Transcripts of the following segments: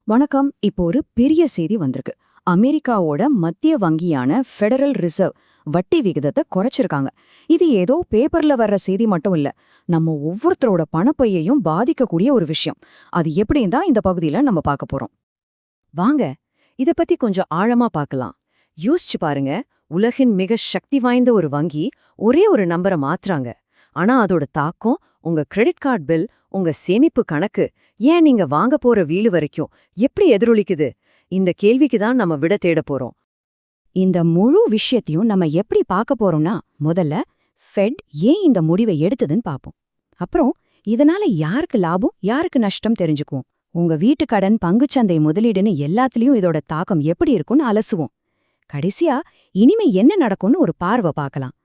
வணக்கம். இப்போ ஒரு பெரிய செய்தி வந்திருக்கு. அமெரிக்காவோட மத்திய வங்கியான ஃபெடரல் ரிசர்வ் வட்டி விகிதத்தை குறைச்சிருக்காங்க. இது ஏதோ பேப்பர்ல வர்ற செய்தி மட்டும் இல்ல. நம்ம ஒவ்வொருத்தரோட பணப்பையையும் பாதிக்கக்கூடிய ஒரு விஷயம். அது எப்படின்னு தான் இந்த பகுதியில நம்ம பார்க்க போறோம். வாங்க இத பத்தி கொஞ்சம் ஆழமா பார்க்கலாம். யோசிச்சு பாருங்க, உலகின் மிக சக்தி வாய்ந்த ஒரு வங்கி ஒரே ஒரு நம்பரை மாத்துறாங்க. ஆனா அதோட தாக்கம் உங்க கிரெடிட் கார்டு பில், உங்க சேமிப்பு கணக்கு, ஏன் நீங்க வாங்க போற வீடு வரைக்கும் எப்படி எதிரொலிக்குது? இந்த கேள்விக்கு தான் நம்ம விட தேட போறோம். இந்த முழு விஷயத்தையும் நம்ம எப்படி பார்க்க போறோம்னா, முதல்ல ஃபெட் ஏன் இந்த முடிவை எடுத்ததுன்னு பார்ப்போம். அப்புறம் இதனால யாருக்கு லாபம், யாருக்கு நஷ்டம் தெரிஞ்சுக்குவோம். உங்க வீட்டு கடன், பங்குச்சந்தை முதலீடுன்னு எல்லாத்துலயும் இதோட தாக்கம் எப்படி இருக்கும்னு அலசுவோம். கடைசியா இனிமே என்ன நடக்கும்னு ஒரு பார்வை பார்க்கலாம்.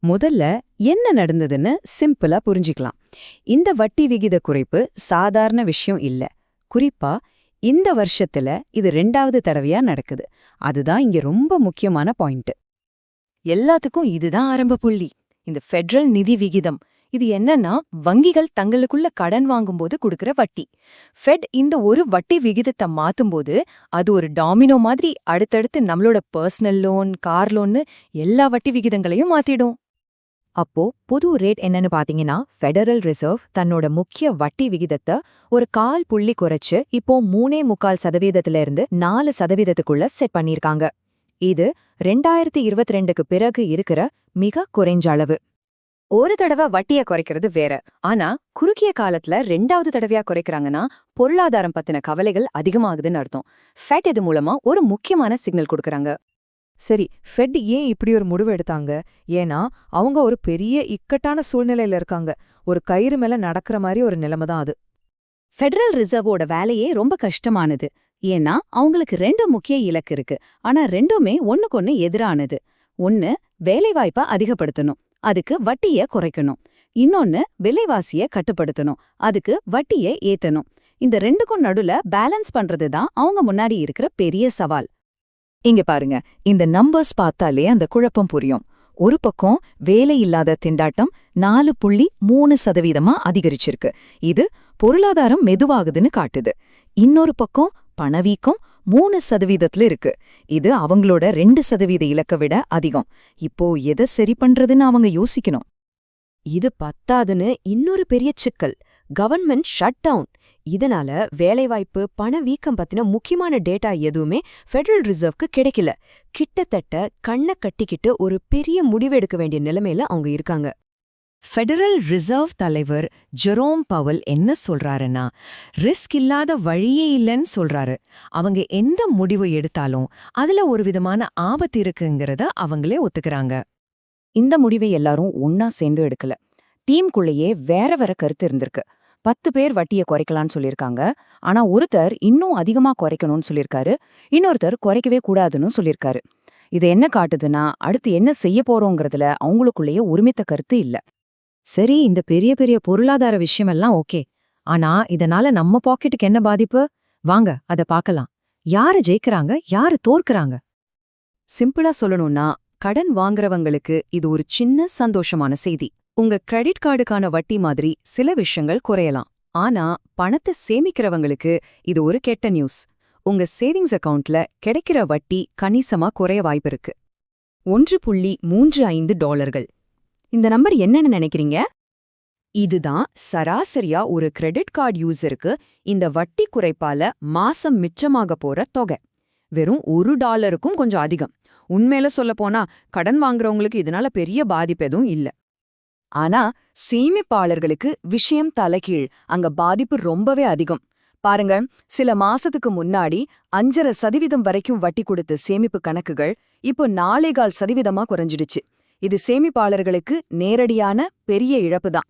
முதல்ல என்ன நடந்ததுன்னு சிம்பிளா புரிஞ்சிக்கலாம். இந்த வட்டி விகித குறைப்பு சாதாரண விஷயம் இல்ல. குறிப்பா இந்த வருஷத்துல இது 2வது தடவையா நடக்குது. அதுதான் இங்க ரொம்ப முக்கியமான பாயிண்ட். எல்லாத்துக்கும் இதுதான் ஆரம்ப புள்ளி. இந்த ஃபெடரல் நிதி விகிதம் இது என்னன்னா, வங்கிகள் தங்களுக்குள்ள கடன் வாங்கும்போது கொடுக்கற வட்டி. ஃபெட் இந்த ஒரு வட்டி விகிதத்தை மாத்தும்போது அது ஒரு டாமினோ மாதிரி அடுத்தடுத்து நம்மளோட பர்சனல் லோன், கார் லோன்னு எல்லா வட்டி விகிதங்களையும் மாத்திடும். அப்போ புது ரேட் என்னன்னு பாத்தீங்கன்னா, ஃபெடரல் ரிசர்வ் தன்னோட முக்கிய வட்டி விகிதத்தை ஒரு 1/4 புள்ளி குறைச்சு இப்போ 3.25% இருந்து 4% செட் பண்ணிருக்காங்க. இது 2022க்கு பிறகு இருக்கிற மிக குறைஞ்ச அளவு. ஒரு தடவை வட்டிய குறைக்கிறது வேற. ஆனா குறுகிய காலத்துல 2வது தடவையா குறைக்கிறாங்கன்னா பொருளாதாரம் பத்தின கவலைகள் அதிகமாகுதுன்னு அர்த்தம். ஃபெட் இது மூலமா ஒரு முக்கியமான சிக்னல் கொடுக்கறாங்க. சரி, ஃபெட் ஏன் இப்படி ஒரு முடிவு எடுத்தாங்க? ஏன்னா அவங்க ஒரு பெரிய இக்கட்டான சூழ்நிலையில இருக்காங்க. ஒரு கயிறு மேல நடக்கிற மாதிரி ஒரு நிலைமை தான் அது. ஃபெடரல் ரிசர்வோட வேலையே ரொம்ப கஷ்டமானது. ஏன்னா அவங்களுக்கு 2 முக்கிய இலக்கு இருக்கு. ஆனா ரெண்டுமே ஒண்ணுக்கொன்னு எதிரானது. ஒன்னு, வேலைவாய்ப்பை அதிகப்படுத்தணும், அதுக்கு வட்டிய குறைக்கணும். இன்னொன்னு, விலைவாசிய கட்டுப்படுத்தணும், அதுக்கு வட்டிய ஏத்தணும். இந்த ரெண்டுக்கும் நடுல பேலன்ஸ் பண்றது தான் அவங்க முன்னாடி இருக்கிற பெரிய சவால். இங்க பாருங்க, இந்த நம்பர்ஸ் பார்த்தாலே அந்த குழப்பம் புரியும். ஒரு பக்கம் வேலையில்லாத திண்டாட்டம் 4.3% அதிகரிச்சிருக்கு. இது பொருளாதாரம் மெதுவாகுதுன்னு காட்டுது. இன்னொரு பக்கம் பணவீக்கம் 3% இருக்கு. இது அவங்களோட 2% இலக்க விட அதிகம். இப்போ எதை சரி பண்றதுன்னு அவங்க யோசிக்கணும். இது பத்தாதுன்னு இன்னொரு பெரிய சிக்கல், கவர்மெண்ட் ஷட் டவுன். இதனால வேலைவாய்ப்பு, பணவீக்கம் பத்தின முக்கியமான டேட்டா எதுவுமே ஃபெடரல் ரிசர்வ்க்கு கிடைக்கல. கிட்டத்தட்ட கண்ணை கட்டிக்கிட்டு ஒரு பெரிய முடிவெடுக்க வேண்டிய நிலைமையில அவங்க இருக்காங்க. ஃபெடரல் ரிசர்வ் தலைவர் ஜெரோம் பவல் என்ன சொல்றாருன்னா, ரிஸ்க் இல்லாத வழியே இல்லைன்னு சொல்றாரு. அவங்க எந்த முடிவு எடுத்தாலும் அதுல ஒரு விதமான ஆபத்து இருக்குங்கிறத அவங்களே ஒத்துக்கிறாங்க. இந்த முடிவை எல்லாரும் ஒன்னா சேர்ந்து எடுக்கல. டீமுக்குள்ளேயே வேற வேற கருத்து இருந்திருக்கு. 10 பேர் வட்டியை குறைக்கலான்னு சொல்லியிருக்காங்க. ஆனா ஒருத்தர் இன்னும் அதிகமா குறைக்கணும்னு சொல்லியிருக்காரு. இன்னொருத்தர் குறைக்கவே கூடாதுன்னு சொல்லியிருக்காரு. இது என்ன காட்டுதுன்னா, அடுத்து என்ன செய்ய போறோங்கிறதுல அவங்களுக்குள்ளேயே ஒருமித்த கருத்து இல்ல. சரி, இந்த பெரிய பெரிய பொருளாதார விஷயமெல்லாம் ஓகே. ஆனா இதனால நம்ம பாக்கெட்டுக்கு என்ன பாதிப்பு? வாங்க அத பார்க்கலாம். யாரு ஜெயிக்கிறாங்க, யாரு தோற்கறாங்க? சிம்பிளா சொல்லணும்னா, கடன் வாங்குறவங்களுக்கு இது ஒரு சின்ன சந்தோஷமான செய்தி. உங்க கிரெடிட் கார்டுக்கான வட்டி மாதிரி சில விஷயங்கள் குறையலாம். ஆனா பணத்தை சேமிக்கிறவங்களுக்கு இது ஒரு கெட்ட நியூஸ். உங்க சேவிங்ஸ் அக்கவுண்ட்ல கிடைக்கிற வட்டி கணிசமா குறைய வாய்ப்பிருக்கு. $1.35. இந்த நம்பர் என்னன்னு நினைக்கிறீங்க? இதுதான் சராசரியா ஒரு கிரெடிட் கார்டு யூசருக்கு இந்த வட்டி குறைப்பால மாசம் மிச்சமாக போற தொகை. வெறும் $1க்கும் கொஞ்சம் அதிகம். உண்மையில சொல்லப்போனா கடன் வாங்குறவங்களுக்கு இதனால பெரிய பாதிப்பு எதுவும் இல்ல. ஆனா சேமிப்பாளர்களுக்கு விஷயம் தலைகீழ். அங்க பாதிப்பு ரொம்பவே அதிகம். பாருங்க, சில மாசத்துக்கு முன்னாடி 5.5% வரைக்கும் வட்டி கொடுத்த சேமிப்பு கணக்குகள் இப்போ 4.25% குறைஞ்சிடுச்சு. இது சேமிப்பாளர்களுக்கு நேரடியான பெரிய இழப்பு தான்.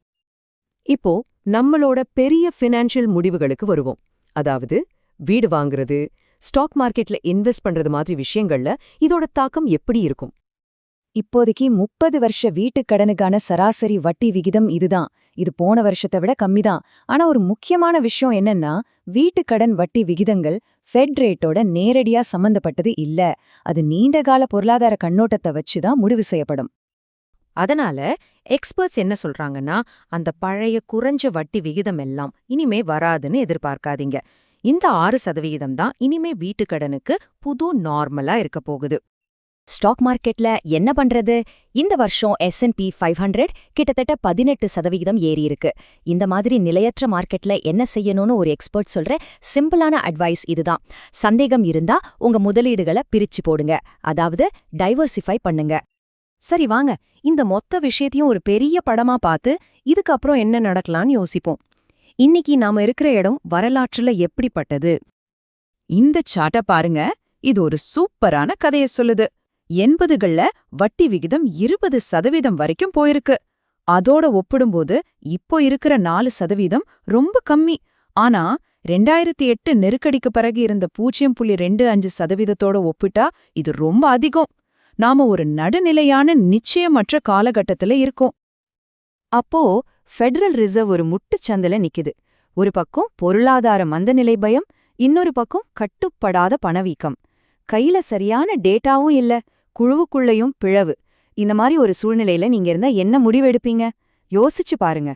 இப்போ நம்மளோட பெரிய ஃபினான்ஷியல் முடிவுகளுக்கு வருவோம். அதாவது வீடு வாங்குறது, ஸ்டாக் மார்க்கெட்ல இன்வெஸ்ட் பண்றது மாதிரி விஷயங்கள்ல இதோட தாக்கம் எப்படி இருக்கும்? இப்போதைக்கு 30 வருஷ வீட்டுக் கடனுக்கான சராசரி வட்டி விகிதம் இதுதான். இது போன வருஷத்தை விட கம்மிதான். ஆனா ஒரு முக்கியமான விஷயம் என்னன்னா, வீட்டுக் கடன் வட்டி விகிதங்கள் ஃபெட் ரேட்டோட நேரடியா சம்பந்தப்பட்டது இல்ல. அது நீண்டகால பொருளாதார கண்ணோட்டத்தை வச்சுதான் முடிவு செய்யப்படும். அதனால எக்ஸ்பர்ட்ஸ் என்ன சொல்றாங்கன்னா, அந்த பழைய குறைஞ்ச வட்டி விகிதம் எல்லாம் இனிமே வராதுன்னு எதிர்பார்க்காதீங்க. இந்த 6% தான் இனிமே வீட்டுக்கடனுக்கு புது நார்மலா இருக்க போகுது. ஸ்டாக் மார்க்கெட்ல என்ன பண்றது? இந்த வருஷம் S&P 500 கிட்டத்தட்ட 18% ஏறி இருக்கு. இந்த மாதிரி நிலையற்ற மார்க்கெட்ல என்ன செய்யணும்னு ஒரு எக்ஸ்பர்ட் சொல்ற சிம்பிளான அட்வைஸ் இதுதான். சந்தேகம் இருந்தா உங்க முதலீடுகளை பிரிச்சு போடுங்க. அதாவது டைவர்சிஃபை பண்ணுங்க. சரி வாங்க, இந்த மொத்த விஷயத்தையும் ஒரு பெரிய படமா பார்த்து இதுக்கப்புறம் என்ன நடக்கலாம்னு யோசிப்போம். இன்னைக்கு நாம இருக்கிற இடம் வரலாற்றுல எப்படிப்பட்டது? இந்த சார்ட்ட பாருங்க, இது ஒரு சூப்பரான கதைய சொல்லுது. 80கள்ல வட்டி விகிதம் 20% வரைக்கும் போயிருக்கு. அதோட ஒப்பிடும்போது இப்போ இருக்கிற 4% ரொம்ப கம்மி. ஆனா 2008 நெருக்கடிக்கு பிறகு இருந்த 0.25%தோட ஒப்பிட்டா இது ரொம்ப அதிகம். நாம ஒரு நடுநிலையான நிச்சயமற்ற காலகட்டத்துல இருக்கோம். அப்போ ஃபெடரல் ரிசர்வ் ஒரு முட்டுச்சந்தில நிக்குது. ஒரு பக்கம் பொருளாதார மந்தநிலை பயம், இன்னொரு பக்கம் கட்டுப்படாத பணவீக்கம். கையில சரியான டேட்டாவும் இல்ல, குழுவுக்குள்ளேயும் பிளவு. இந்த மாதிரி ஒரு சூழ்நிலையில நீங்க இருந்தா என்ன முடிவெடுப்பீங்க? யோசிச்சு பாருங்க.